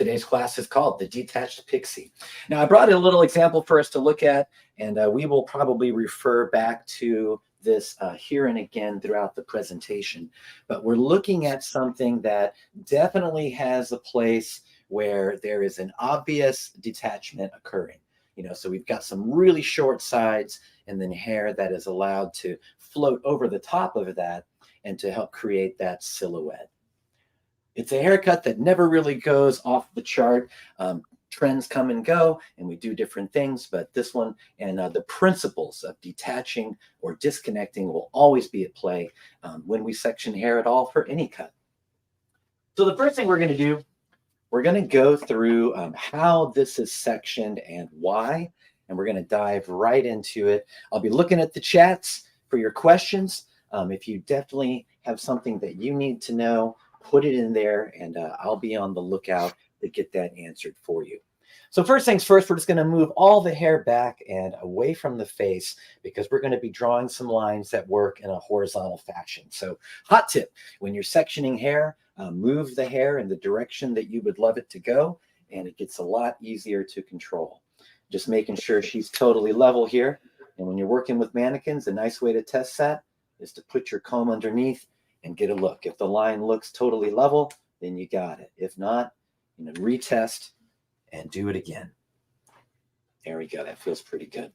Today's class is called the Detached Pixie. Now, I brought a little example for us to look at, and we will probably refer back to this here and again throughout the presentation. But we're looking at something that definitely has a place where there is an obvious detachment occurring. So we've got some really short sides and then hair that is allowed to float over the top of that and to help create that silhouette. It's a haircut that never really goes off the chart. Trends come and go, and we do different things, but this one and the principles of detaching or disconnecting will always be at play when we section hair at all for any cut. So the first thing we're going to do, we're going to go through how this is sectioned and why, and we're going to dive right into it. I'll be looking at the chats for your questions. If you definitely have something that you need to know, put it in there, and I'll be on the lookout to get that answered for you. So first things first, we're just going to move all the hair back and away from the face because we're going to be drawing some lines that work in a horizontal fashion. So hot tip, when you're sectioning hair, move the hair in the direction that you would love it to go, and it gets a lot easier to control. Just making sure she's totally level here. And when you're working with mannequins, a nice way to test that is to put your comb underneath and get a look. If the line looks totally level, then you got it. If not, retest and do it again. There we go. That feels pretty good.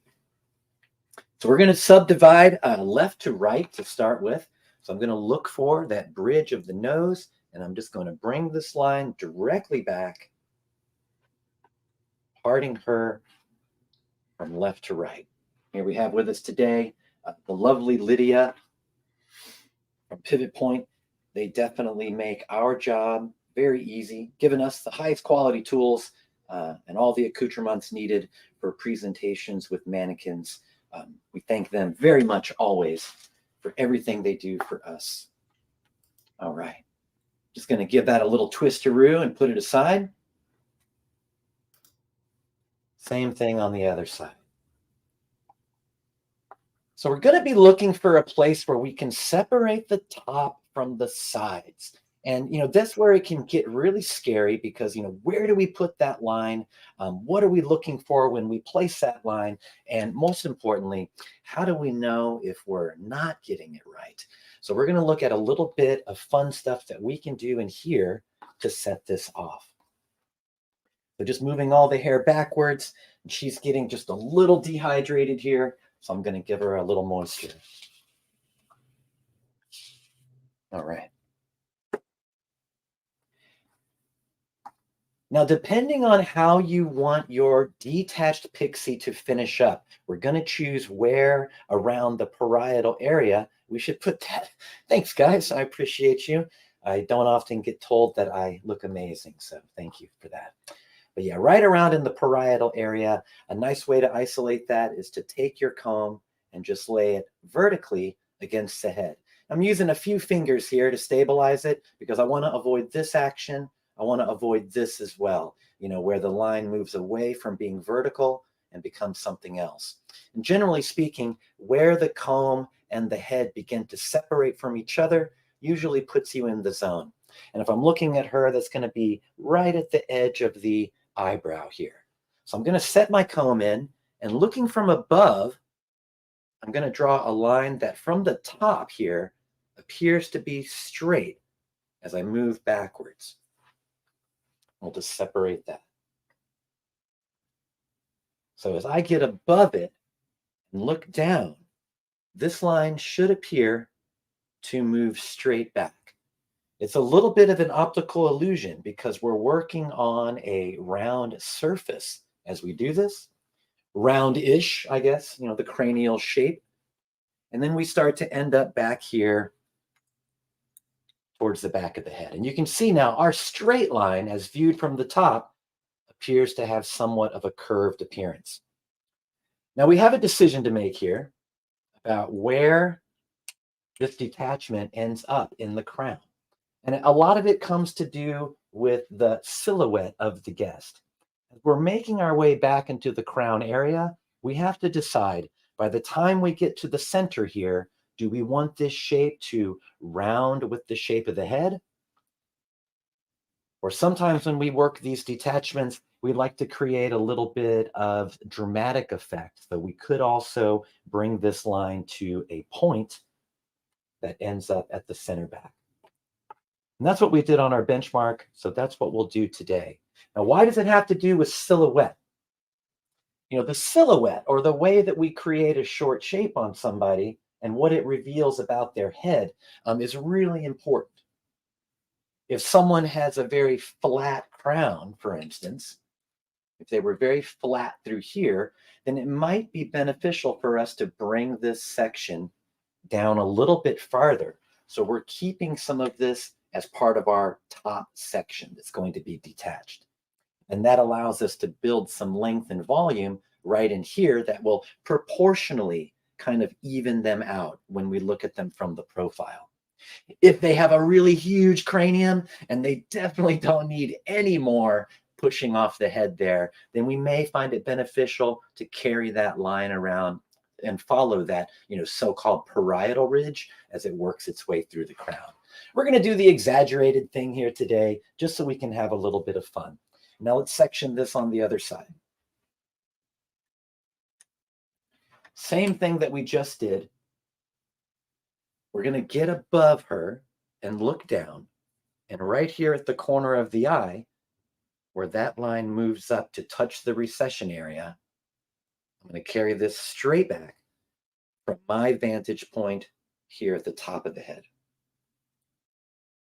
So we're going to subdivide left to right to start with. So I'm going to look for that bridge of the nose, and I'm just going to bring this line directly back, parting her from left to right. Here we have with us today the lovely Lydia from Pivot Point. They definitely make our job very easy, giving us the highest quality tools and all the accoutrements needed for presentations with mannequins. We thank them very much always for everything they do for us. All right, just going to give that a little twisteroo and put it aside. Same thing on the other side. So we're going to be looking for a place where we can separate the top from the sides. And, that's where it can get really scary because, where do we put that line? What are we looking for when we place that line? And most importantly, how do we know if we're not getting it right? So we're going to look at a little bit of fun stuff that we can do in here to set this off. So just moving all the hair backwards, and she's getting just a little dehydrated here. So I'm going to give her a little moisture. All right. Now, depending on how you want your detached pixie to finish up, we're going to choose where around the parietal area we should put that. Thanks, guys. I appreciate you. I don't often get told that I look amazing, so thank you for that. But yeah, right around in the parietal area, a nice way to isolate that is to take your comb and just lay it vertically against the head. I'm using a few fingers here to stabilize it because I want to avoid this action. I want to avoid this as well, where the line moves away from being vertical and becomes something else. And generally speaking, where the comb and the head begin to separate from each other usually puts you in the zone. And if I'm looking at her, that's going to be right at the edge of the eyebrow here. So I'm going to set my comb in, and looking from above, I'm going to draw a line that from the top here appears to be straight as I move backwards. We'll just separate that. So as I get above it and look down, this line should appear to move straight back. It's a little bit of an optical illusion because we're working on a round surface as we do this. Round-ish, I guess, the cranial shape. And then we start to end up back here towards the back of the head. And you can see now our straight line, as viewed from the top, appears to have somewhat of a curved appearance. Now we have a decision to make here about where this detachment ends up in the crown. And a lot of it comes to do with the silhouette of the guest. As we're making our way back into the crown area, we have to decide by the time we get to the center here, do we want this shape to round with the shape of the head? Or sometimes when we work these detachments, we like to create a little bit of dramatic effect. So we could also bring this line to a point that ends up at the center back. And that's what we did on our benchmark. So that's what we'll do today. Now, why does it have to do with silhouette? The silhouette, or the way that we create a short shape on somebody and what it reveals about their head, is really important. If someone has a very flat crown, for instance, if they were very flat through here, then it might be beneficial for us to bring this section down a little bit farther. So we're keeping some of this as part of our top section that's going to be detached. And that allows us to build some length and volume right in here that will proportionally kind of even them out when we look at them from the profile. If they have a really huge cranium and they definitely don't need any more pushing off the head there, then we may find it beneficial to carry that line around and follow that, so-called parietal ridge as it works its way through the crown. We're going to do the exaggerated thing here today, just so we can have a little bit of fun. Now let's section this on the other side. Same thing that we just did. We're going to get above her and look down. And right here at the corner of the eye, where that line moves up to touch the recession area, I'm going to carry this straight back from my vantage point here at the top of the head.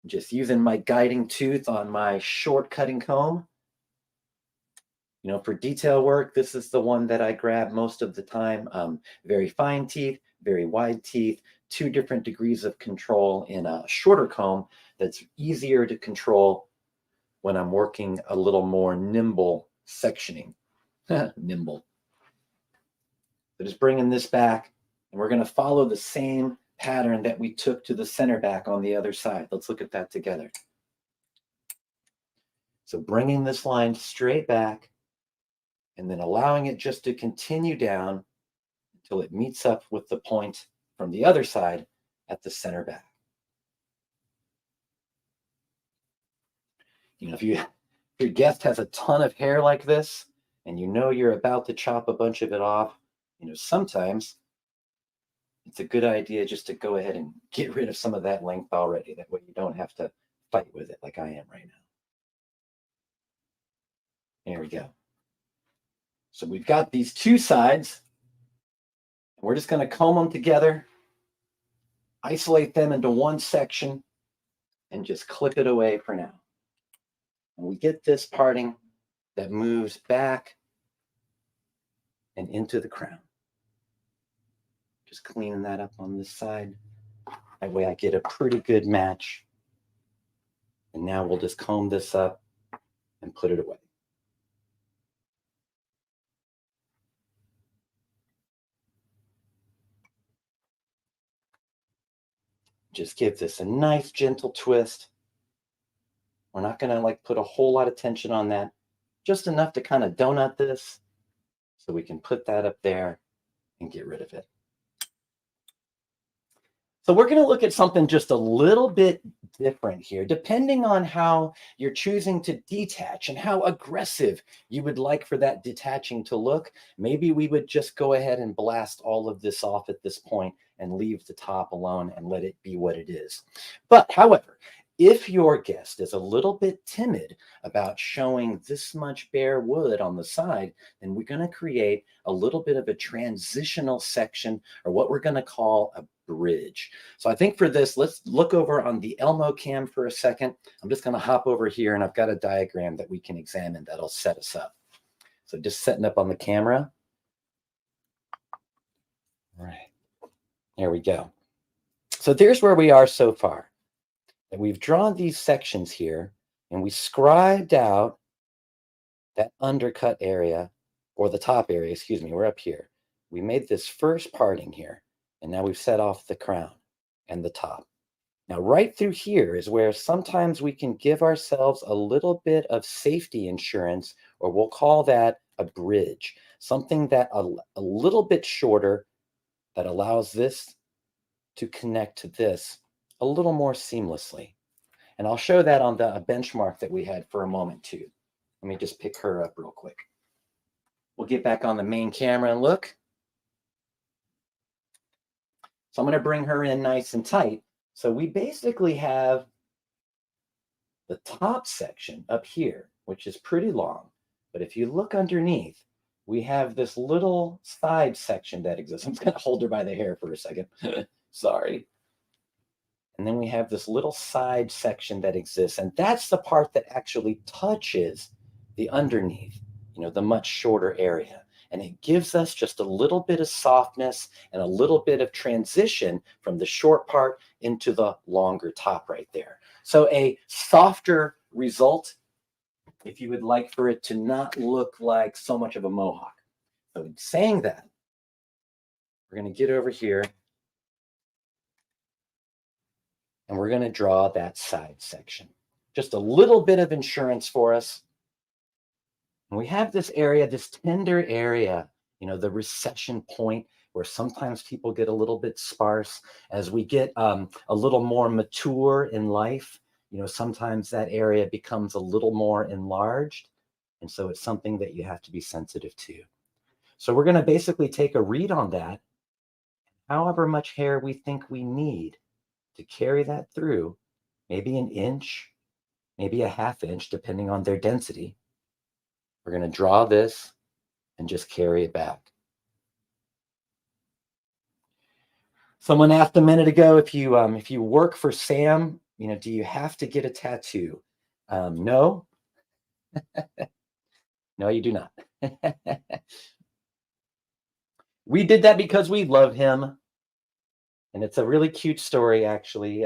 Just using my guiding tooth on my short cutting comb. For detail work, this is the one that I grab most of the time. Very fine teeth, very wide teeth, 2 different degrees of control in a shorter comb that's easier to control when I'm working a little more nimble sectioning. Nimble. So just bringing this back, and we're going to follow the same pattern that we took to the center back on the other side. Let's look at that together. So bringing this line straight back, and then allowing it just to continue down until it meets up with the point from the other side at the center back. If your guest has a ton of hair like this, and you're about to chop a bunch of it off, sometimes it's a good idea just to go ahead and get rid of some of that length already. That way you don't have to fight with it like I am right now. There we go. So we've got these 2 sides. We're just going to comb them together, isolate them into one section, and just clip it away for now. And we get this parting that moves back and into the crown. Just cleaning that up on this side. That way I get a pretty good match. And now we'll just comb this up and put it away. Just give this a nice gentle twist. We're not going to put a whole lot of tension on that, just enough to kind of donut this so we can put that up there and get rid of it. So we're going to look at something just a little bit different here, depending on how you're choosing to detach and how aggressive you would like for that detaching to look. Maybe we would just go ahead and blast all of this off at this point and leave the top alone and let it be what it is. But however, if your guest is a little bit timid about showing this much bare wood on the side, then we're going to create a little bit of a transitional section, or what we're going to call a bridge. So I think for this, let's look over on the Elmo cam for a second. I'm just going to hop over here, and I've got a diagram that we can examine that'll set us up. So just setting up on the camera. All right, there we go. So there's where we are so far. And we've drawn these sections here, and we scribed out that undercut area, or the top area, excuse me, we're up here. We made this first parting here, and now we've set off the crown and the top. Now, right through here is where sometimes we can give ourselves a little bit of safety insurance, or we'll call that a bridge, something that a little bit shorter that allows this to connect to this a little more seamlessly. And I'll show that on the benchmark that we had for a moment too. Let me just pick her up real quick. We'll get back on the main camera and look. So I'm going to bring her in nice and tight. So we basically have the top section up here, which is pretty long. But if you look underneath, we have this little side section that exists. I'm just going to hold her by the hair for a second. Sorry. And then we have this little side section that exists. And that's the part that actually touches the underneath, the much shorter area. And it gives us just a little bit of softness and a little bit of transition from the short part into the longer top right there. So a softer result if you would like for it to not look like so much of a mohawk. So in saying that, we're going to get over here and we're going to draw that side section. Just a little bit of insurance for us. And we have this area, this tender area, the recession point where sometimes people get a little bit sparse. As we get a little more mature in life, sometimes that area becomes a little more enlarged. And so it's something that you have to be sensitive to. So we're going to basically take a read on that. However much hair we think we need to carry that through, maybe an inch, maybe a half inch, depending on their density. We're going to draw this and just carry it back. Someone asked a minute ago if you work for Sam, do you have to get a tattoo? No. No, you do not. We did that because we love him. And it's a really cute story, actually.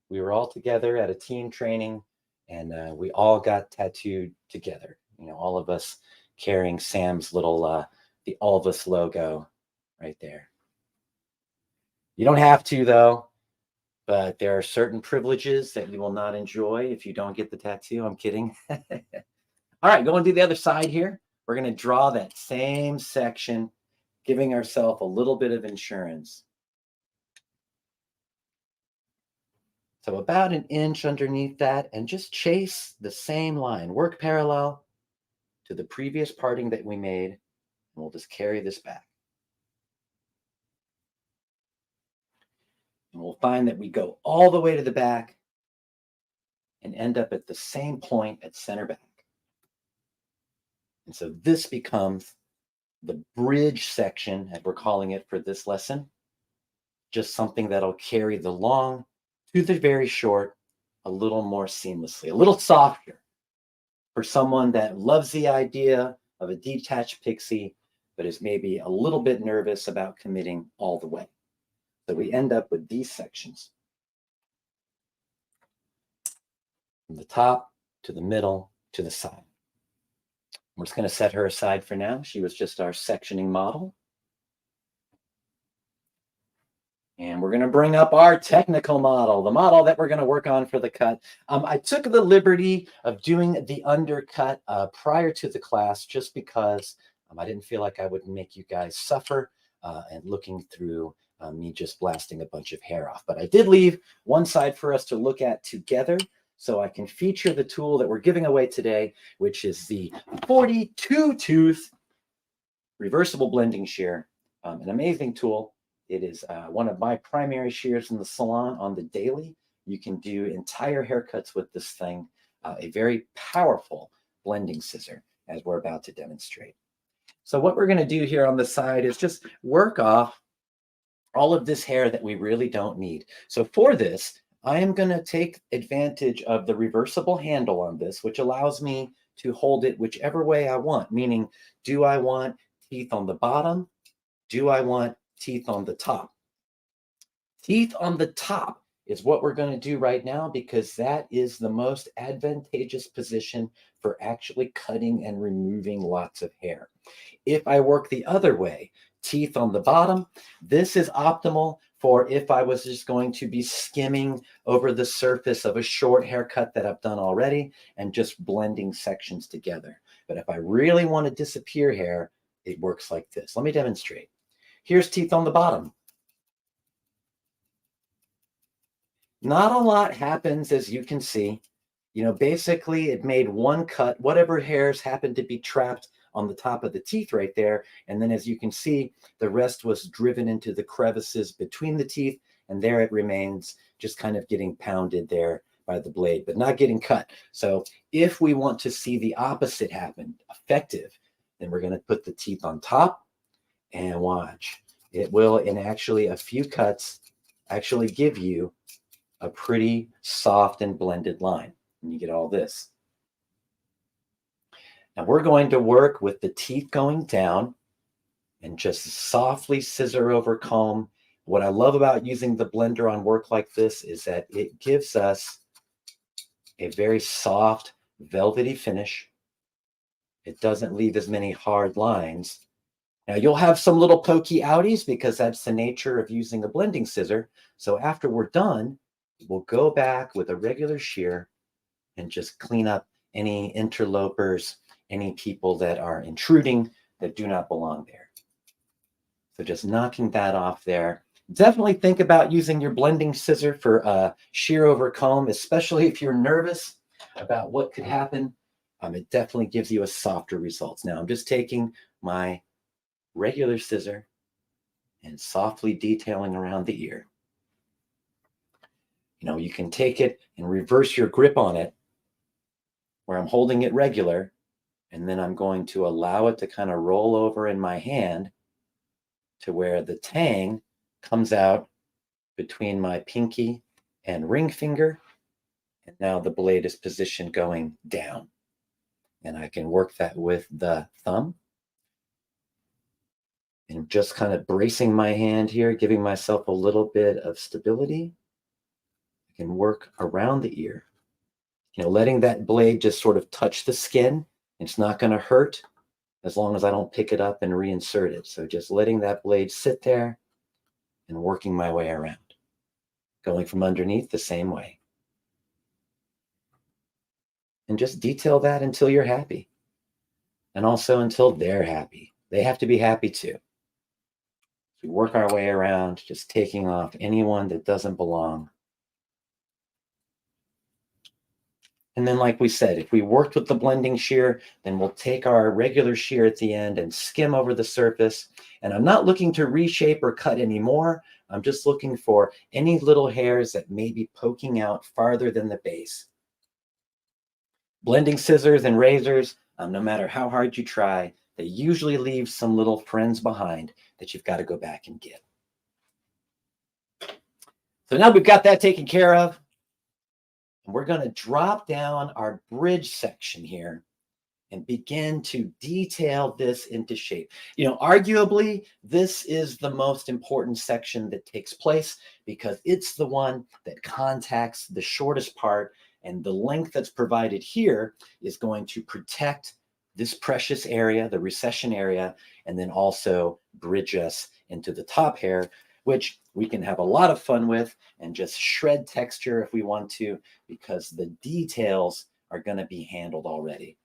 We were all together at a team training, and we all got tattooed together. All of us carrying Sam's little, the Alvis logo right there. You don't have to, though, but there are certain privileges that you will not enjoy if you don't get the tattoo. I'm kidding. All right, going to the other side here. We're going to draw that same section, giving ourselves a little bit of insurance. So about an inch underneath that, and just chase the same line. Work parallel to the previous parting that we made, and we'll just carry this back. And we'll find that we go all the way to the back and end up at the same point at center back. And so this becomes the bridge section, as we're calling it for this lesson. Just something that'll carry the long to the very short a little more seamlessly, a little softer for someone that loves the idea of a detached pixie, but is maybe a little bit nervous about committing all the way. So we end up with these sections. From the top to the middle to the side. We're just going to set her aside for now. She was just our sectioning model. And we're going to bring up our technical model, the model that we're going to work on for the cut. I took the liberty of doing the undercut prior to the class just because I didn't feel like I would make you guys suffer and looking through me just blasting a bunch of hair off. But I did leave one side for us to look at together so I can feature the tool that we're giving away today, which is the 42-tooth reversible blending shear, an amazing tool. It is one of my primary shears in the salon on the daily. You can do entire haircuts with this thing, a very powerful blending scissor, as we're about to demonstrate. So what we're going to do here on the side is just work off all of this hair that we really don't need. So for this, I am going to take advantage of the reversible handle on this, which allows me to hold it whichever way I want, meaning, do I want teeth on the bottom? Do I want teeth on the top? Teeth on the top is what we're going to do right now because that is the most advantageous position for actually cutting and removing lots of hair. If I work the other way, teeth on the bottom, this is optimal for if I was just going to be skimming over the surface of a short haircut that I've done already and just blending sections together. But if I really want to disappear hair, it works like this. Let me demonstrate. Here's teeth on the bottom. Not a lot happens, as you can see. You know, basically it made one cut, whatever hairs happened to be trapped on the top of the teeth right there. And then as you can see, the rest was driven into the crevices between the teeth. And there it remains, just kind of getting pounded there by the blade, but not getting cut. So if we want to see the opposite happen, effective, then we're going to put the teeth on top and watch. It will, in actually a few cuts, actually give you a pretty soft and blended line. And you get all this. Now we're going to work with the teeth going down and just softly scissor over comb. What I love about using the blender on work like this is that it gives us a very soft, velvety finish. It doesn't leave as many hard lines. Now you'll have some little pokey outies because that's the nature of using a blending scissor. So after we're done, we'll go back with a regular shear and just clean up any interlopers, any people that are intruding that do not belong there. So just knocking that off there. Definitely think about using your blending scissor for shear over comb, especially if you're nervous about what could happen. It definitely gives you a softer results. Now I'm just taking my regular scissor and softly detailing around the ear. You know, you can take it and reverse your grip on it where I'm holding it regular, and then I'm going to allow it to kind of roll over in my hand to where the tang comes out between my pinky and ring finger. And now the blade is positioned going down. And I can work that with the thumb. And just kind of bracing my hand here, giving myself a little bit of stability. I can work around the ear. You know, letting that blade just sort of touch the skin. It's not going to hurt as long as I don't pick it up and reinsert it. So just letting that blade sit there and working my way around. Going from underneath the same way. And just detail that until you're happy. And also until they're happy. They have to be happy too. We work our way around, just taking off anyone that doesn't belong. And then, like we said, if we worked with the blending shear, then we'll take our regular shear at the end and skim over the surface. And I'm not looking to reshape or cut anymore. I'm just looking for any little hairs that may be poking out farther than the base. Blending scissors and razors, no matter how hard you try, they usually leave some little friends behind that you've got to go back and get. So now we've got that taken care of. And we're going to drop down our bridge section here and begin to detail this into shape. You know, arguably, this is the most important section that takes place because it's the one that contacts the shortest part, and the length that's provided here is going to protect this precious area, the recession area, and then also bridge us into the top hair, which we can have a lot of fun with and just shred texture if we want to, because the details are going to be handled already.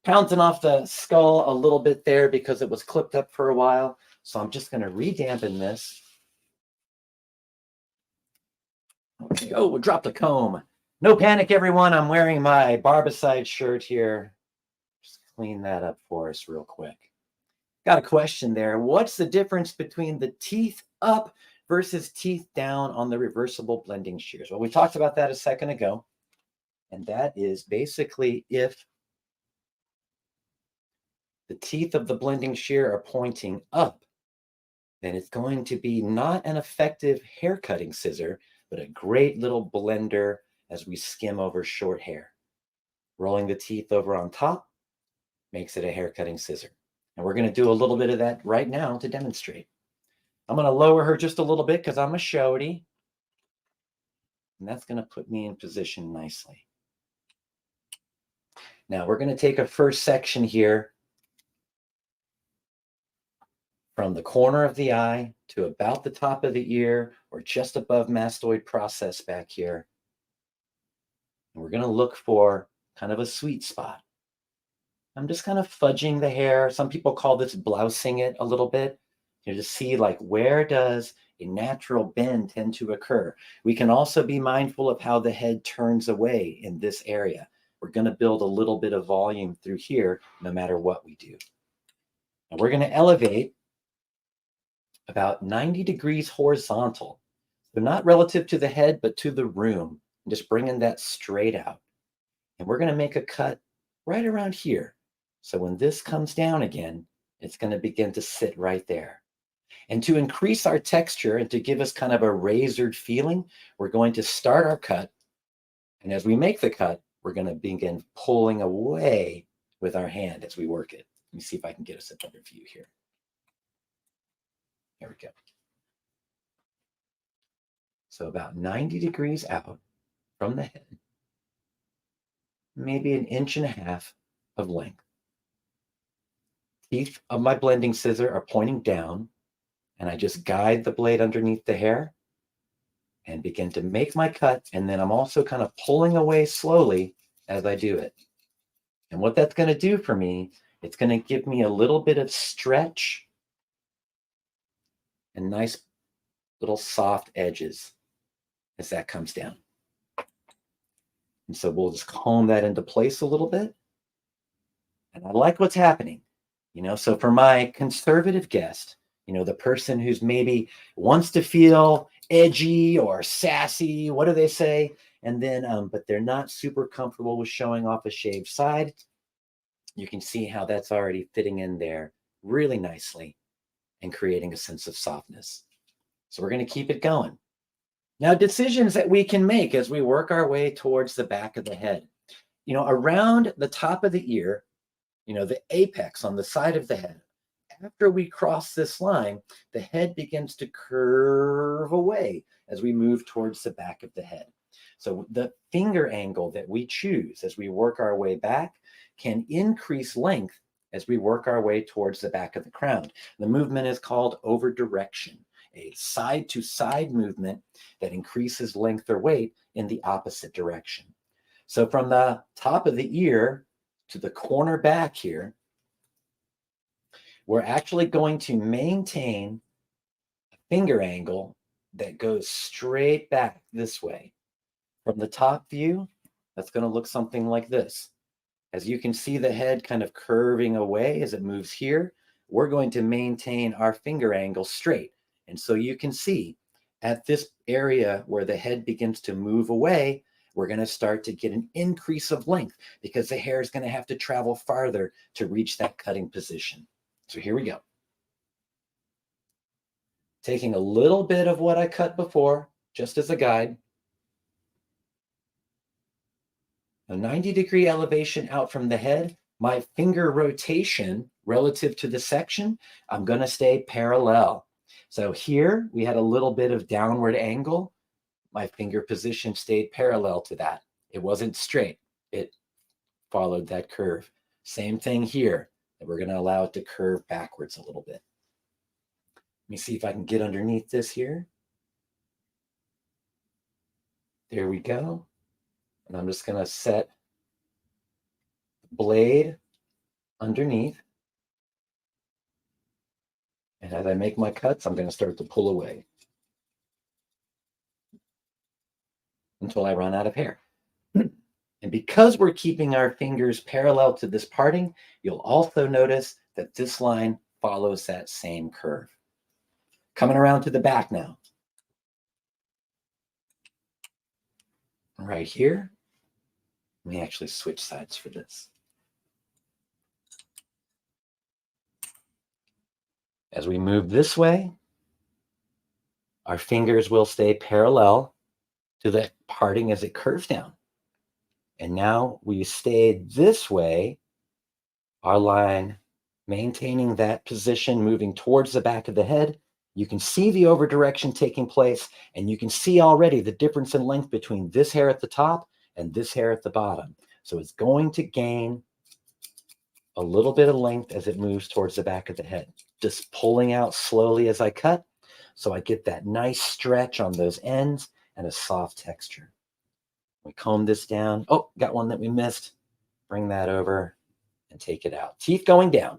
Pouncing off the skull a little bit there because it was clipped up for a while. So I'm just going to re-dampen this. Okay, oh, we'll drop the comb. No panic, everyone. I'm wearing my Barbicide shirt here. Just clean that up for us real quick. Got a question there. What's the difference between the teeth up versus teeth down on the reversible blending shears? Well, we talked about that a second ago. And that is basically if the teeth of the blending shear are pointing up, then it's going to be not an effective hair cutting scissor, but a great little blender as we skim over short hair. Rolling the teeth over on top makes it a hair cutting scissor. And we're going to do a little bit of that right now to demonstrate. I'm going to lower her just a little bit because I'm a shorty. And that's going to put me in position nicely. Now we're going to take a first section here from the corner of the eye to about the top of the ear or just above mastoid process back here. And we're going to look for kind of a sweet spot. I'm just kind of fudging the hair. Some people call this blousing it a little bit. You know, to see like where does a natural bend tend to occur. We can also be mindful of how the head turns away in this area. We're going to build a little bit of volume through here no matter what we do. Now we're going to elevate about 90 degrees horizontal. So not relative to the head, but to the room. And just bringing that straight out. And we're going to make a cut right around here. So when this comes down again, it's going to begin to sit right there. And to increase our texture and to give us kind of a razored feeling, we're going to start our cut. And as we make the cut, we're going to begin pulling away with our hand as we work it. Let me see if I can get us a better view here. There we go. So about 90 degrees out from the head, maybe 1.5 inches of length. Teeth of my blending scissor are pointing down, and I just guide the blade underneath the hair and begin to make my cut. And then I'm also kind of pulling away slowly as I do it. And what that's going to do for me, it's going to give me a little bit of stretch and nice little soft edges as that comes down. And so we'll just comb that into place a little bit. And I like what's happening, you know, so for my conservative guest, you know, the person who's maybe wants to feel edgy or sassy, what do they say? And then, but they're not super comfortable with showing off a shaved side. You can see how that's already fitting in there really nicely and creating a sense of softness. So we're going to keep it going. Now, decisions that we can make as we work our way towards the back of the head. You know, around the top of the ear, you know, the apex on the side of the head, after we cross this line, the head begins to curve away as we move towards the back of the head. So the finger angle that we choose as we work our way back can increase length as we work our way towards the back of the crown. The movement is called over direction, a side to side movement that increases length or weight in the opposite direction. So from the top of the ear to the corner back here, we're actually going to maintain a finger angle that goes straight back this way. From the top view, that's going to look something like this. As you can see the head kind of curving away as it moves here, we're going to maintain our finger angle straight. And so you can see at this area where the head begins to move away, we're going to start to get an increase of length because the hair is going to have to travel farther to reach that cutting position. So here we go. Taking a little bit of what I cut before, just as a guide. A 90-degree elevation out from the head. My finger rotation relative to the section, I'm going to stay parallel. So here we had a little bit of downward angle. My finger position stayed parallel to that. It wasn't straight. It followed that curve. Same thing here. We're going to allow it to curve backwards a little bit. Let me see if I can get underneath this here. There we go. And I'm just going to set the blade underneath. And as I make my cuts, I'm going to start to pull away until I run out of hair. And because we're keeping our fingers parallel to this parting, you'll also notice that this line follows that same curve. Coming around to the back now. Right here. Let me actually switch sides for this. As we move this way, our fingers will stay parallel to the parting as it curves down. And now we stayed this way, our line maintaining that position, moving towards the back of the head. You can see the over direction taking place, and you can see already the difference in length between this hair at the top and this hair at the bottom. So it's going to gain a little bit of length as it moves towards the back of the head. Just pulling out slowly as I cut, so I get that nice stretch on those ends and a soft texture. We comb this down. Oh, got one that we missed. Bring that over and take it out. Teeth going down.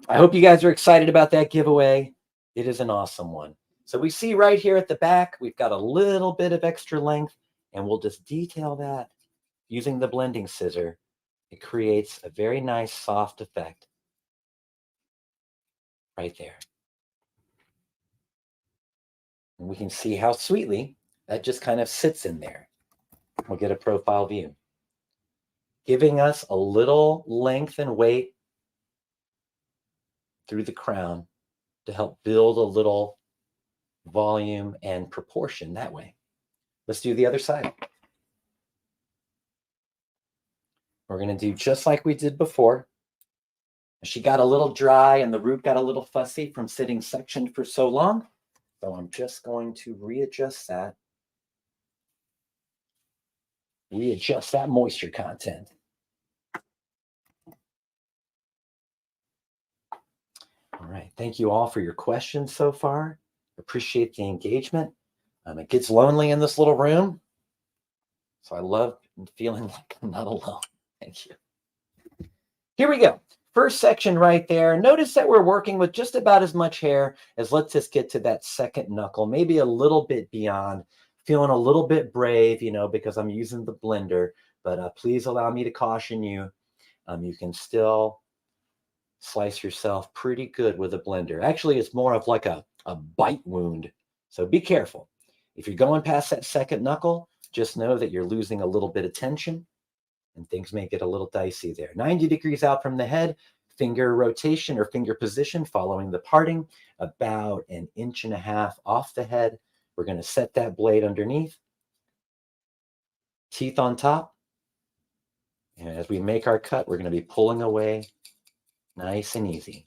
I hope you guys are excited about that giveaway. It is an awesome one. So we see right here at the back, we've got a little bit of extra length, and we'll just detail that using the blending scissor. It creates a very nice soft effect right there. And we can see how sweetly that just kind of sits in there. We'll get a profile view, giving us a little length and weight through the crown to help build a little volume and proportion that way. Let's do the other side. We're going to do just like we did before. She got a little dry and the root got a little fussy from sitting sectioned for so long. So I'm just going to readjust that moisture content. All right. Thank you all for your questions so far. Appreciate the engagement. It gets lonely in this little room. So I love feeling like I'm not alone. Thank you. Here we go. First section right there. Notice that we're working with just about as much hair as, let's just get to that second knuckle, maybe a little bit beyond. Feeling a little bit brave, because I'm using the blender, but please allow me to caution you. You can still slice yourself pretty good with a blender. Actually, it's more of like a bite wound. So be careful. If you're going past that second knuckle, just know that you're losing a little bit of tension and things may get a little dicey there. 90 degrees out from the head, finger rotation or finger position following the parting, about 1.5 inches off the head. We're going to set that blade underneath, teeth on top. And as we make our cut, we're going to be pulling away nice and easy.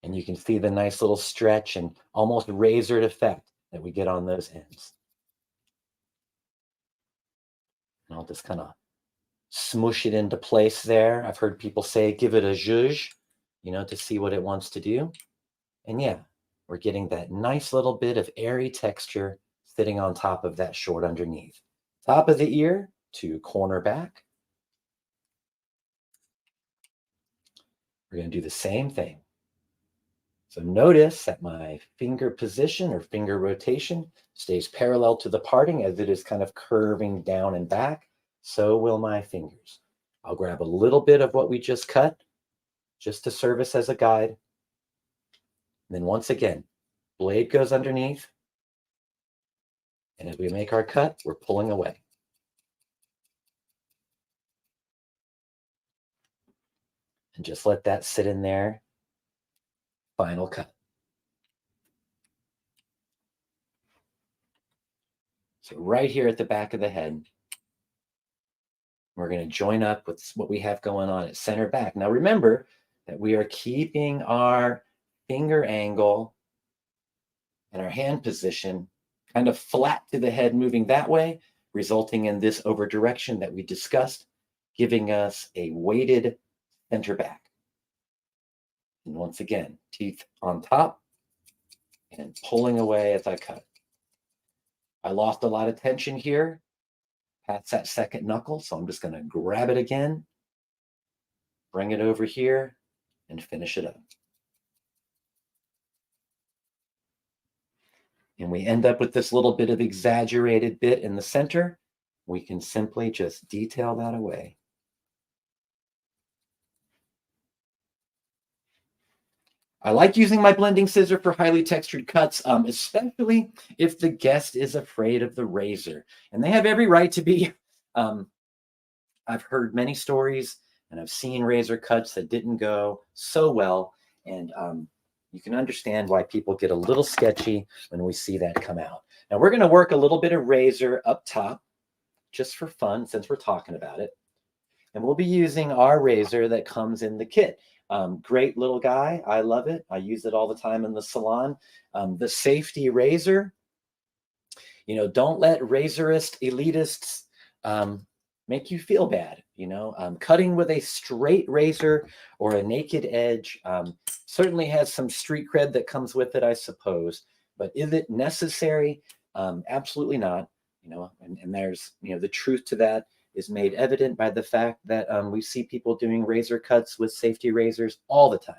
And you can see the nice little stretch and almost razored effect that we get on those ends. And I'll just kind of smoosh it into place there. I've heard people say, give it a zhuzh, to see what it wants to do. And yeah, we're getting that nice little bit of airy texture sitting on top of that short underneath. Top of the ear to corner back. We're going to do the same thing. So notice that my finger position or finger rotation stays parallel to the parting as it is kind of curving down and back. So will my fingers. I'll grab a little bit of what we just cut just to serve us as a guide. And then once again, blade goes underneath. And as we make our cut, we're pulling away. And just let that sit in there. Final cut. So right here at the back of the head, we're going to join up with what we have going on at center back. Now remember that we are keeping our finger angle and our hand position kind of flat to the head, moving that way, resulting in this over direction that we discussed, giving us a weighted center back. And once again, teeth on top and pulling away as I cut. I lost a lot of tension here past that second knuckle, so I'm just going to grab it again, bring it over here, and finish it up. And we end up with this little bit of exaggerated bit in the center. We can simply just detail that away. I like using my blending scissor for highly textured cuts, especially if the guest is afraid of the razor. And they have every right to be. I've heard many stories and I've seen razor cuts that didn't go so well. And you can understand why people get a little sketchy when we see that come out. Now we're going to work a little bit of razor up top just for fun since we're talking about it. And we'll be using our razor that comes in the kit. Great little guy. I love it. I use it all the time in the salon. The safety razor. Don't let razorist elitists make you feel bad. Cutting with a straight razor or a naked edge certainly has some street cred that comes with it, I suppose. But is it necessary? Absolutely not. And there's, the truth to that is made evident by the fact that we see people doing razor cuts with safety razors all the time.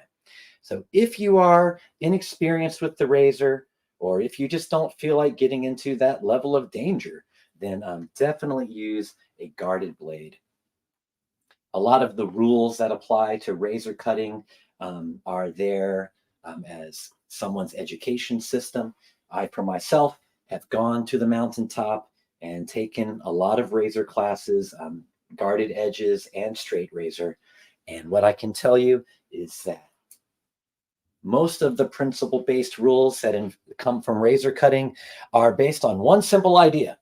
So if you are inexperienced with the razor, or if you just don't feel like getting into that level of danger, then definitely use a guarded blade. A lot of the rules that apply to razor cutting are there as someone's education system. I, for myself, have gone to the mountaintop and taken a lot of razor classes, guarded edges and straight razor. And what I can tell you is that most of the principle-based rules that come from razor cutting are based on one simple idea: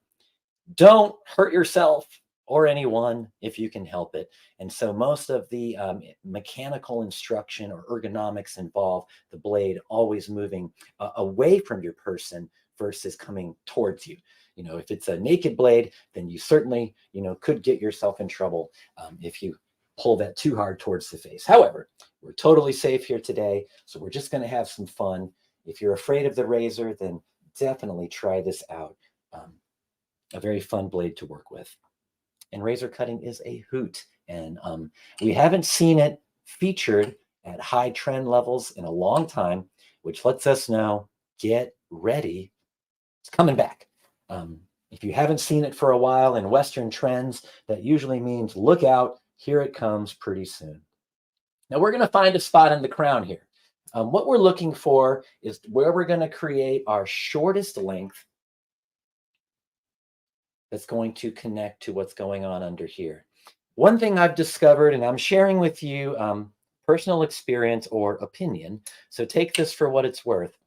don't hurt yourself or anyone if you can help it. And so most of the mechanical instruction or ergonomics involve the blade always moving away from your person versus coming towards you. You know, if it's a naked blade, then you certainly, could get yourself in trouble if you pull that too hard towards the face. However, we're totally safe here today, so we're just going to have some fun. If you're afraid of the razor, then definitely try this out. A very fun blade to work with. And razor cutting is a hoot. And we haven't seen it featured at high trend levels in a long time, which lets us know, get ready. It's coming back. If you haven't seen it for a while in Western trends, that usually means look out, here it comes pretty soon. Now we're going to find a spot in the crown here. What we're looking for is where we're going to create our shortest length that's going to connect to what's going on under here. One thing I've discovered, and I'm sharing with you personal experience or opinion, so take this for what it's worth.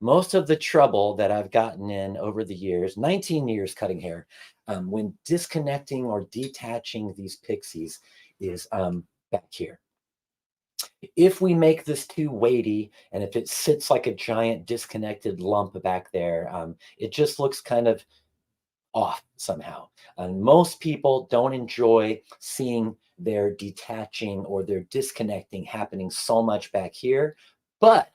Most of the trouble that I've gotten in over the years, 19 years cutting hair, when disconnecting or detaching these pixies is back here. If we make this too weighty, and if it sits like a giant disconnected lump back there, it just looks kind of off somehow. And most people don't enjoy seeing their detaching or their disconnecting happening so much back here. But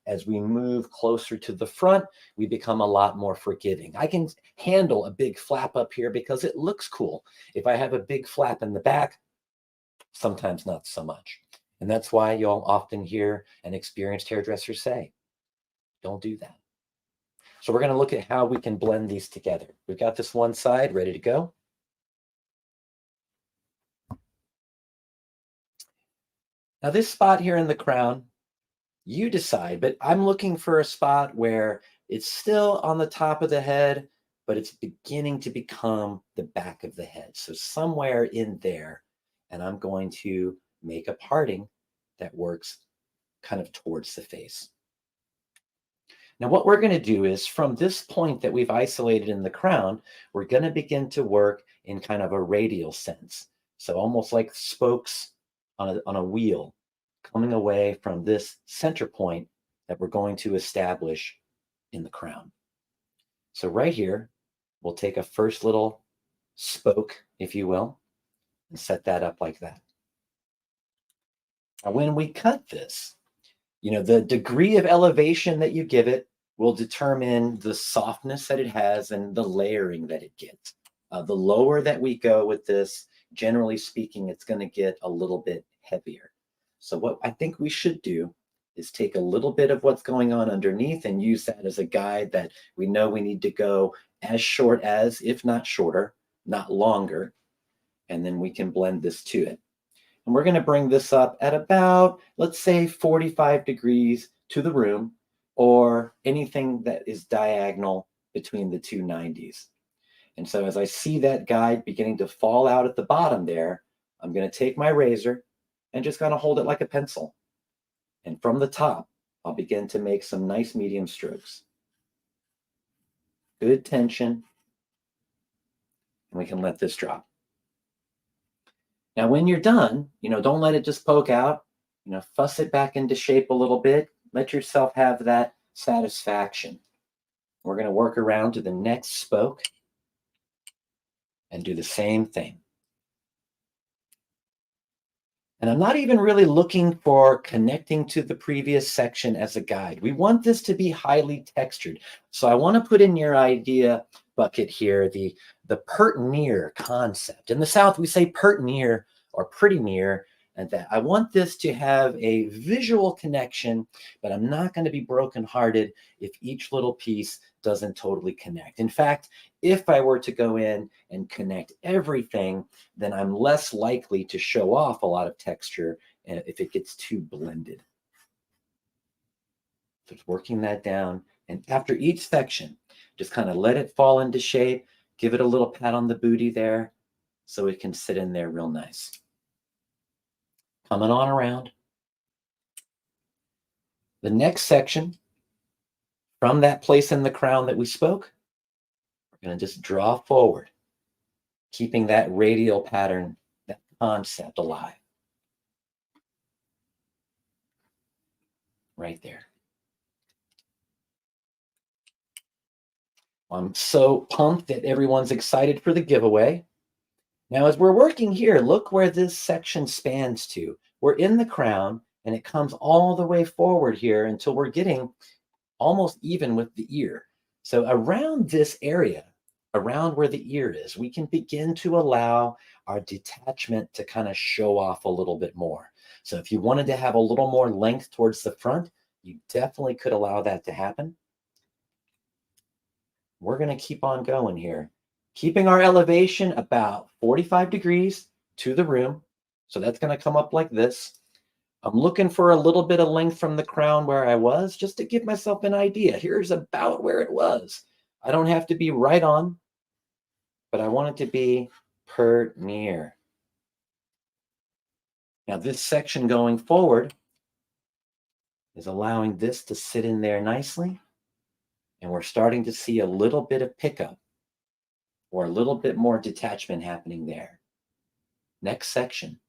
as we move closer to the front, we become a lot more forgiving. I can handle a big flap up here because it looks cool. If I have a big flap in the back, sometimes not so much. And that's why you'll often hear an experienced hairdresser say, don't do that. So we're going to look at how we can blend these together. We've got this one side ready to go. Now this spot here in the crown, you decide, but I'm looking for a spot where it's still on the top of the head, but it's beginning to become the back of the head. So somewhere in there, and I'm going to make a parting that works kind of towards the face. Now, what we're going to do is from this point that we've isolated in the crown, we're going to begin to work in kind of a radial sense. So almost like spokes on a wheel coming away from this center point that we're going to establish in the crown. So right here, we'll take a first little spoke, if you will, and set that up like that. Now, when we cut this, the degree of elevation that you give it will determine the softness that it has and the layering that it gets. The lower that we go with this, generally speaking, it's going to get a little bit heavier. So what I think we should do is take a little bit of what's going on underneath and use that as a guide that we know we need to go as short as, if not shorter, not longer, and then we can blend this to it. And we're going to bring this up at about, let's say, 45 degrees to the room, or anything that is diagonal between the two 90s. And so as I see that guide beginning to fall out at the bottom there, I'm going to take my razor and just kind of hold it like a pencil. And from the top, I'll begin to make some nice medium strokes. Good tension. And we can let this drop. Now, when you're done, don't let it just poke out. Fuss it back into shape a little bit. Let yourself have that satisfaction. We're going to work around to the next spoke and do the same thing. And I'm not even really looking for connecting to the previous section as a guide. We want this to be highly textured. So I want to put in your idea bucket here, the pert near concept. In the South, we say pert near or pretty near and that. I want this to have a visual connection, but I'm not going to be brokenhearted if each little piece doesn't totally connect. In fact, if I were to go in and connect everything, then I'm less likely to show off a lot of texture if it gets too blended. Just working that down. And after each section, just kind of let it fall into shape, give it a little pat on the booty there so it can sit in there real nice. Coming on around. The next section, from that place in the crown that we spoke, we're going to just draw forward, keeping that radial pattern, that concept alive. Right there. I'm so pumped that everyone's excited for the giveaway. Now, as we're working here, look where this section spans to. We're in the crown, and it comes all the way forward here until we're getting almost even with the ear. So around this area, around where the ear is, we can begin to allow our detachment to kind of show off a little bit more. So if you wanted to have a little more length towards the front, you definitely could allow that to happen. We're going to keep on going here, keeping our elevation about 45 degrees to the room. So that's going to come up like this. I'm looking for a little bit of length from the crown where I was, just to give myself an idea. Here's about where it was. I don't have to be right on, but I want it to be per near. Now this section going forward is allowing this to sit in there nicely. And we're starting to see a little bit of pickup or a little bit more detachment happening there. Next section.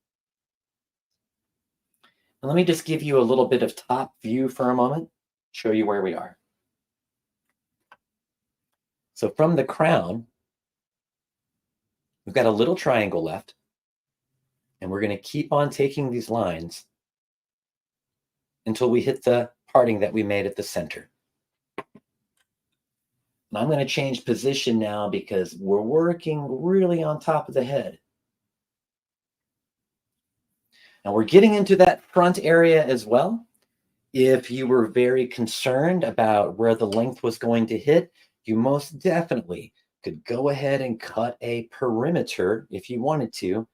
And let me just give you a little bit of top view for a moment, show you where we are. So from the crown, we've got a little triangle left, and we're going to keep on taking these lines until we hit the parting that we made at the center. And I'm going to change position now because we're working really on top of the head. Now we're getting into that front area as well. If you were very concerned about where the length was going to hit, you most definitely could go ahead and cut a perimeter if you wanted to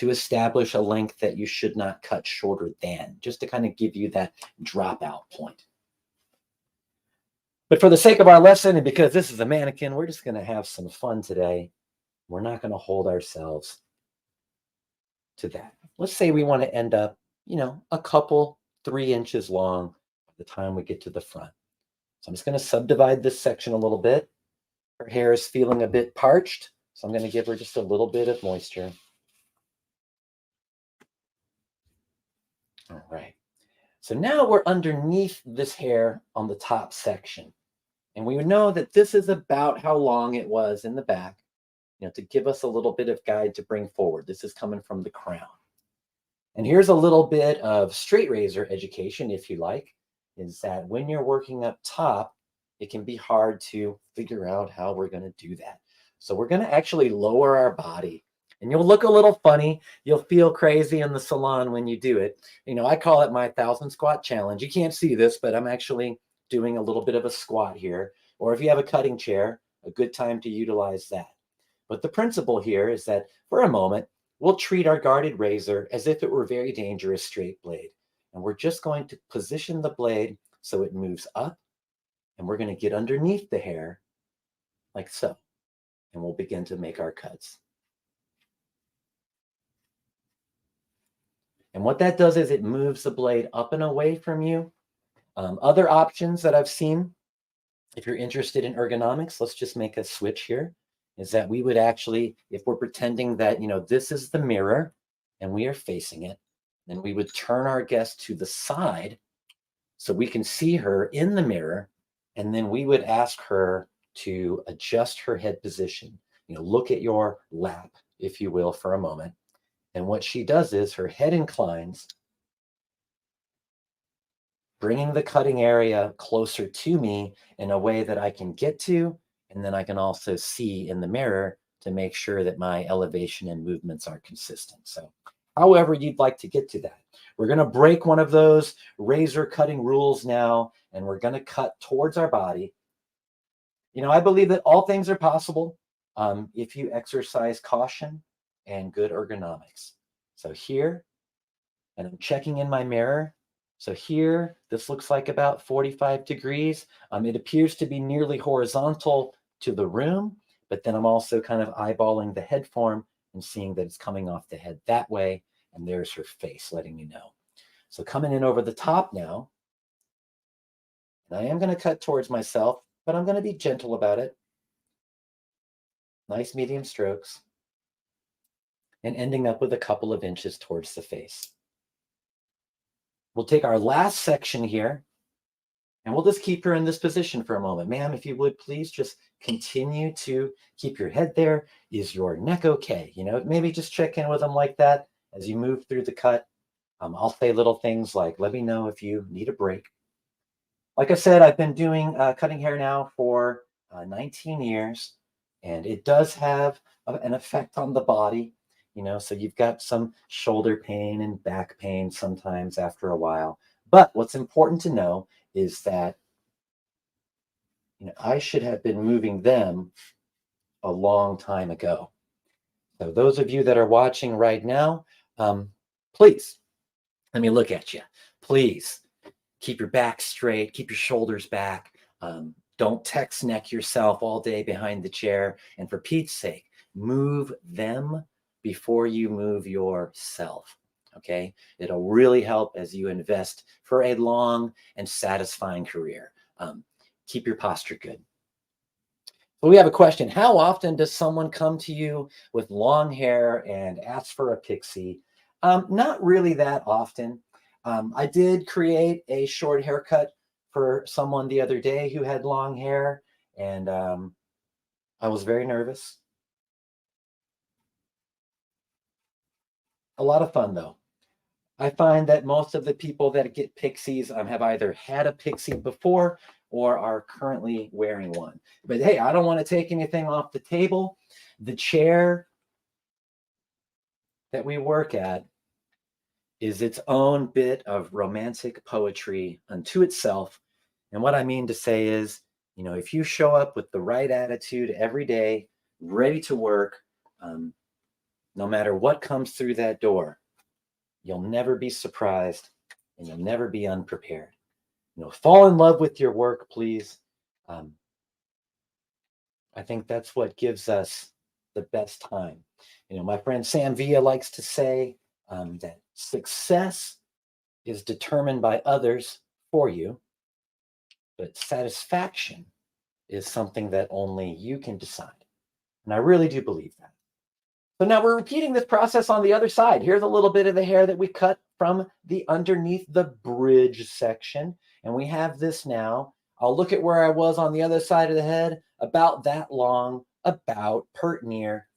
establish a length that you should not cut shorter than, just to kind of give you that dropout point. But for the sake of our lesson, and because this is a mannequin, we're just going to have some fun today. We're not going to hold ourselves to that. Let's say we want to end up, a couple 3 inches long by the time we get to the front. So I'm just going to subdivide this section a little bit. Her hair is feeling a bit parched, so I'm going to give her just a little bit of moisture. All right. So now we're underneath this hair on the top section. And we know that this is about how long it was in the back, to give us a little bit of guide to bring forward. This is coming from the crown. And here's a little bit of straight razor education, if you like, is that when you're working up top, it can be hard to figure out how we're going to do that. So we're going to actually lower our body. And you'll look a little funny. You'll feel crazy in the salon when you do it. I call it my 1,000 squat challenge. You can't see this, but I'm actually doing a little bit of a squat here. Or if you have a cutting chair, a good time to utilize that. But the principle here is that for a moment, we'll treat our guarded razor as if it were a very dangerous straight blade. And we're just going to position the blade so it moves up. And we're going to get underneath the hair like so. And we'll begin to make our cuts. And what that does is it moves the blade up and away from you. Other options that I've seen, if you're interested in ergonomics, let's just make a switch here, is that we would actually, if we're pretending that, this is the mirror and we are facing it, then we would turn our guest to the side so we can see her in the mirror. And then we would ask her to adjust her head position. Look at your lap, if you will, for a moment. And what she does is her head inclines, bringing the cutting area closer to me in a way that I can get to, and then I can also see in the mirror to make sure that my elevation and movements are consistent. So however you'd like to get to that. We're going to break one of those razor cutting rules now, and we're going to cut towards our body. I believe that all things are possible if you exercise caution and good ergonomics. So here, and I'm checking in my mirror. So here, this looks like about 45 degrees. It appears to be nearly horizontal to the room, but then I'm also kind of eyeballing the head form and seeing that it's coming off the head that way. And there's her face letting me know. So coming in over the top now, and I am going to cut towards myself, but I'm going to be gentle about it. Nice medium strokes. And ending up with a couple of inches towards the face. We'll take our last section here, and we'll just keep her in this position for a moment. Ma'am, if you would please just continue to keep your head there. Is your neck okay? Maybe just check in with them like that as you move through the cut. I'll say little things like, let me know if you need a break. Like I said, I've been doing cutting hair now for 19 years, and it does have an effect on the body. So you've got some shoulder pain and back pain sometimes after a while. But what's important to know is that, I should have been moving them a long time ago. So those of you that are watching right now, please, let me look at you. Please keep your back straight, keep your shoulders back. Don't text neck yourself all day behind the chair. And for Pete's sake, move them before you move yourself. Okay? It'll really help as you invest for a long and satisfying career. Keep your posture good. So we have a question. How often does someone come to you with long hair and ask for a pixie? Not really that often. I did create a short haircut for someone the other day who had long hair, and I was very nervous. A lot of fun, though. I find that most of the people that get pixies have either had a pixie before or are currently wearing one. But hey, I don't want to take anything off the table. The chair that we work at is its own bit of romantic poetry unto itself. And what I mean to say is, if you show up with the right attitude every day, ready to work, no matter what comes through that door, you'll never be surprised and you'll never be unprepared. Fall in love with your work, please. I think that's what gives us the best time. My friend Sam Villa likes to say that success is determined by others for you, but satisfaction is something that only you can decide. And I really do believe that. So now we're repeating this process on the other side. Here's a little bit of the hair that we cut from the underneath the bridge section. And we have this now. I'll look at where I was on the other side of the head, about that long, about pert near.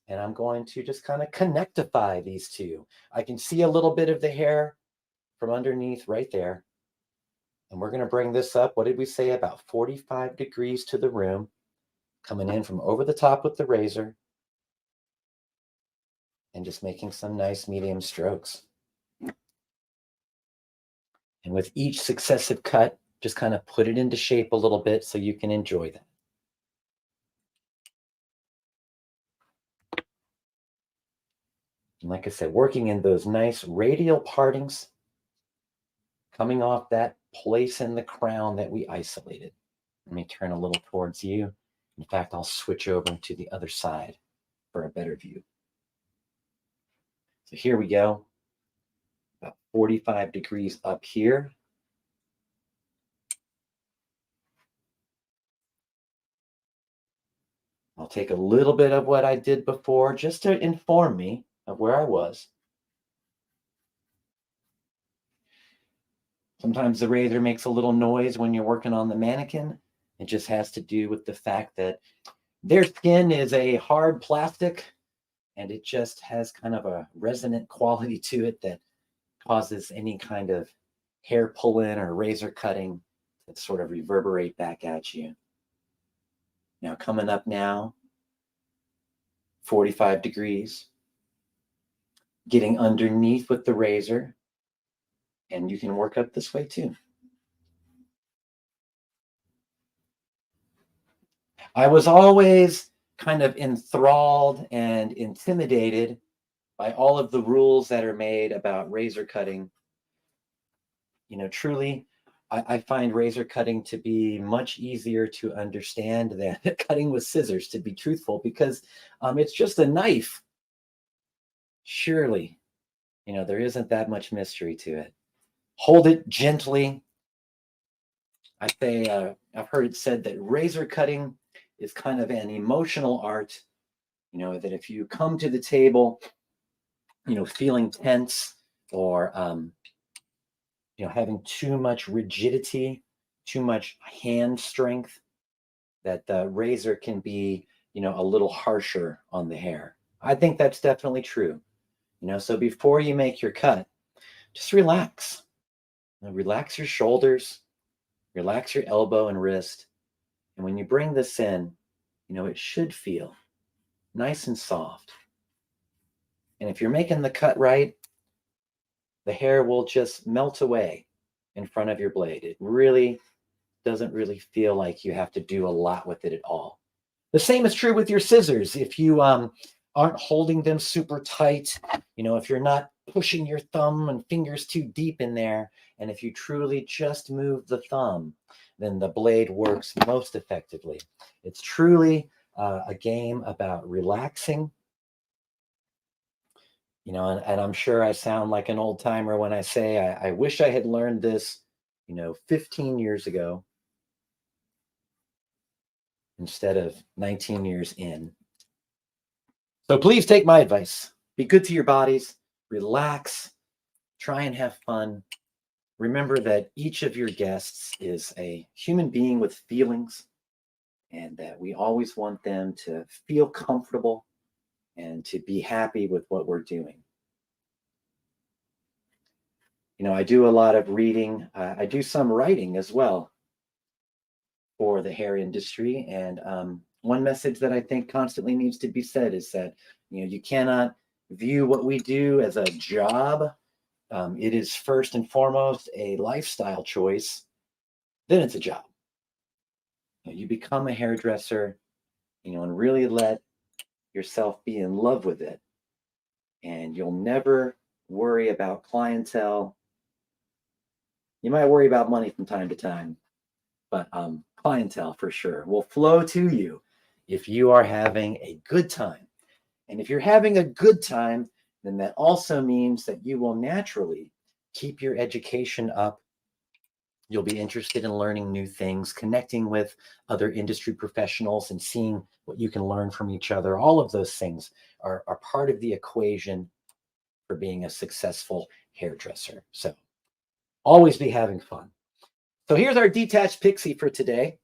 And I'm going to just kind of connectify these two. I can see a little bit of the hair from underneath right there. And we're going to bring this up. What did we say? About 45 degrees to the room. Coming in from over the top with the razor. And just making some nice medium strokes. And with each successive cut, just kind of put it into shape a little bit so you can enjoy that. And like I said, working in those nice radial partings, coming off that place in the crown that we isolated. Let me turn a little towards you. In fact, I'll switch over to the other side for a better view. So here we go. About 45 degrees up here. I'll take a little bit of what I did before just to inform me of where I was. Sometimes the razor makes a little noise when you're working on the mannequin. It just has to do with the fact that their skin is a hard plastic and it just has kind of a resonant quality to it that causes any kind of hair pull-in or razor cutting to sort of reverberate back at you. Now coming up now, 45 degrees. getting underneath with the razor, and you can work up this way too. I was always kind of enthralled and intimidated by all of the rules that are made about razor cutting. Truly, I find razor cutting to be much easier to understand than cutting with scissors, to be truthful, because it's just a knife. Surely, there isn't that much mystery to it. Hold it gently. I've heard it said that razor cutting is kind of an emotional art. That if you come to the table, feeling tense or having too much rigidity, too much hand strength, that the razor can be, a little harsher on the hair. I think that's definitely true. So before you make your cut, just relax. Relax your shoulders, relax your elbow and wrist. And when you bring this in, it should feel nice and soft. And if you're making the cut right, the hair will just melt away in front of your blade. It really doesn't really feel like you have to do a lot with it at all. The same is true with your scissors. If you aren't holding them super tight, if you're not pushing your thumb and fingers too deep in there, and if you truly just move the thumb, then the blade works most effectively. It's truly a game about relaxing. And I'm sure I sound like an old timer when I say I wish I had learned this, 15 years ago instead of 19 years in. So please take my advice. Be good to your bodies, relax, try and have fun. Remember that each of your guests is a human being with feelings, and that we always want them to feel comfortable and to be happy with what we're doing. I do a lot of reading. I do some writing as well for the hair industry. And one message that I think constantly needs to be said is that, you cannot view what we do as a job. It is first and foremost a lifestyle choice. Then it's a job. You become a hairdresser, and really let yourself be in love with it. And you'll never worry about clientele. You might worry about money from time to time, but clientele for sure will flow to you if you are having a good time. And if you're having a good time, then that also means that you will naturally keep your education up. You'll be interested in learning new things, connecting with other industry professionals and seeing what you can learn from each other. All of those things are part of the equation for being a successful hairdresser. So always be having fun. So here's our detached pixie for today.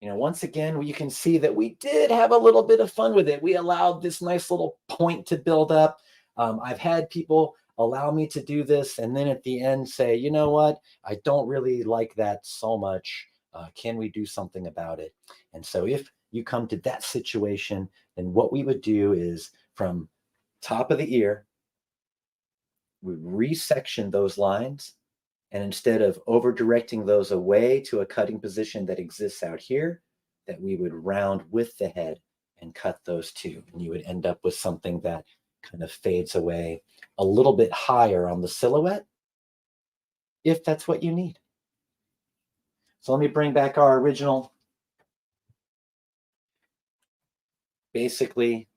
Once again, you can see that we did have a little bit of fun with it. We allowed this nice little point to build up. I've had people allow me to do this, and then at the end say, you know what, I don't really like that so much. Can we do something about it? And so if you come to that situation, then what we would do is from top of the ear, we resection those lines. And instead of over directing those away to a cutting position that exists out here, that we would round with the head and cut those two. And you would end up with something that kind of fades away a little bit higher on the silhouette, if that's what you need. So let me bring back our original. Basically,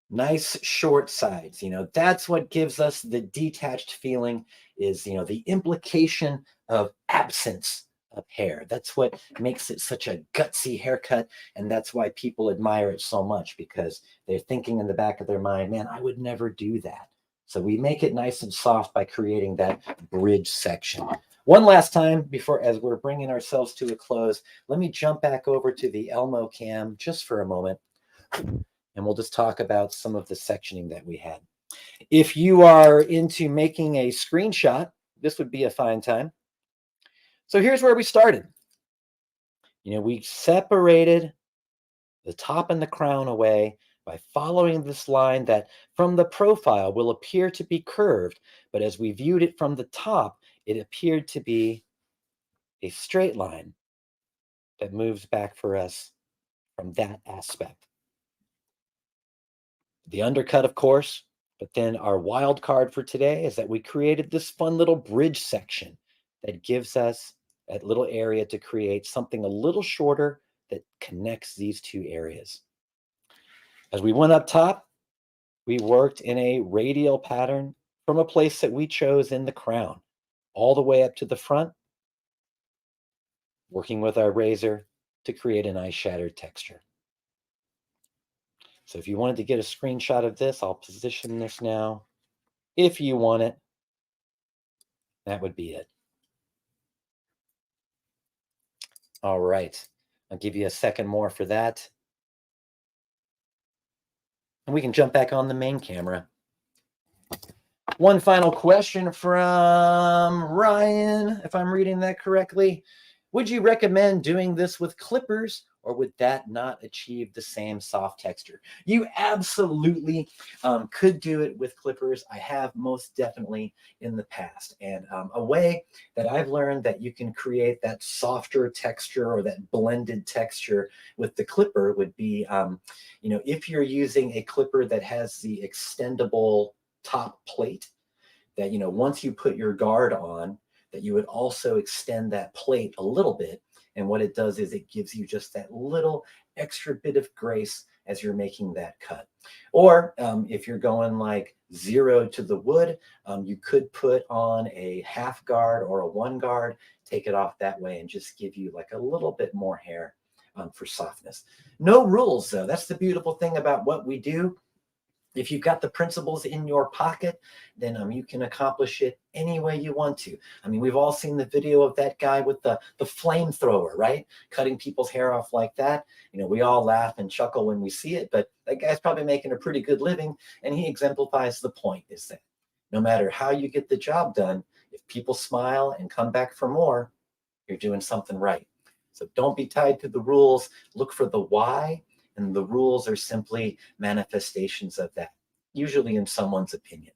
nice short sides. That's what gives us the detached feeling, is the implication of absence of hair. That's what makes it such a gutsy haircut, and that's why people admire it so much, because they're thinking in the back of their mind, man, I would never do that. So we make it nice and soft by creating that bridge section. One last time before, as we're bringing ourselves to a close, let me jump back over to the Elmo cam just for a moment, and we'll just talk about some of the sectioning that we had. If you are into making a screenshot, this would be a fine time. So here's where we started. We separated the top and the crown away by following this line that from the profile will appear to be curved, but as we viewed it from the top, it appeared to be a straight line that moves back for us from that aspect. The undercut, of course, but then our wild card for today is that we created this fun little bridge section that gives us that little area to create something a little shorter that connects these two areas. As we went up top, we worked in a radial pattern from a place that we chose in the crown, all the way up to the front, working with our razor to create a nice shattered texture. So if you wanted to get a screenshot of this, I'll position this now. If you want it, that would be it. All right, I'll give you a second more for that. And we can jump back on the main camera. One final question from Ryan, if I'm reading that correctly. Would you recommend doing this with clippers, or would that not achieve the same soft texture? You absolutely could do it with clippers. I have most definitely in the past. And a way that I've learned that you can create that softer texture or that blended texture with the clipper would be, if you're using a clipper that has the extendable top plate, that, once you put your guard on, that you would also extend that plate a little bit. And what it does is it gives you just that little extra bit of grace as you're making that cut. Or if you're going like 0 to the wood, you could put on a half guard or a 1 guard, take it off that way, and just give you like a little bit more hair for softness. No rules, though. That's the beautiful thing about what we do. If you've got the principles in your pocket, then you can accomplish it any way you want to. I mean, we've all seen the video of that guy with the flamethrower, right? Cutting people's hair off like that. We all laugh and chuckle when we see it, but that guy's probably making a pretty good living, and he exemplifies the point, is that no matter how you get the job done, if people smile and come back for more, you're doing something right. So don't be tied to the rules. Look for the why. And the rules are simply manifestations of that, usually in someone's opinion.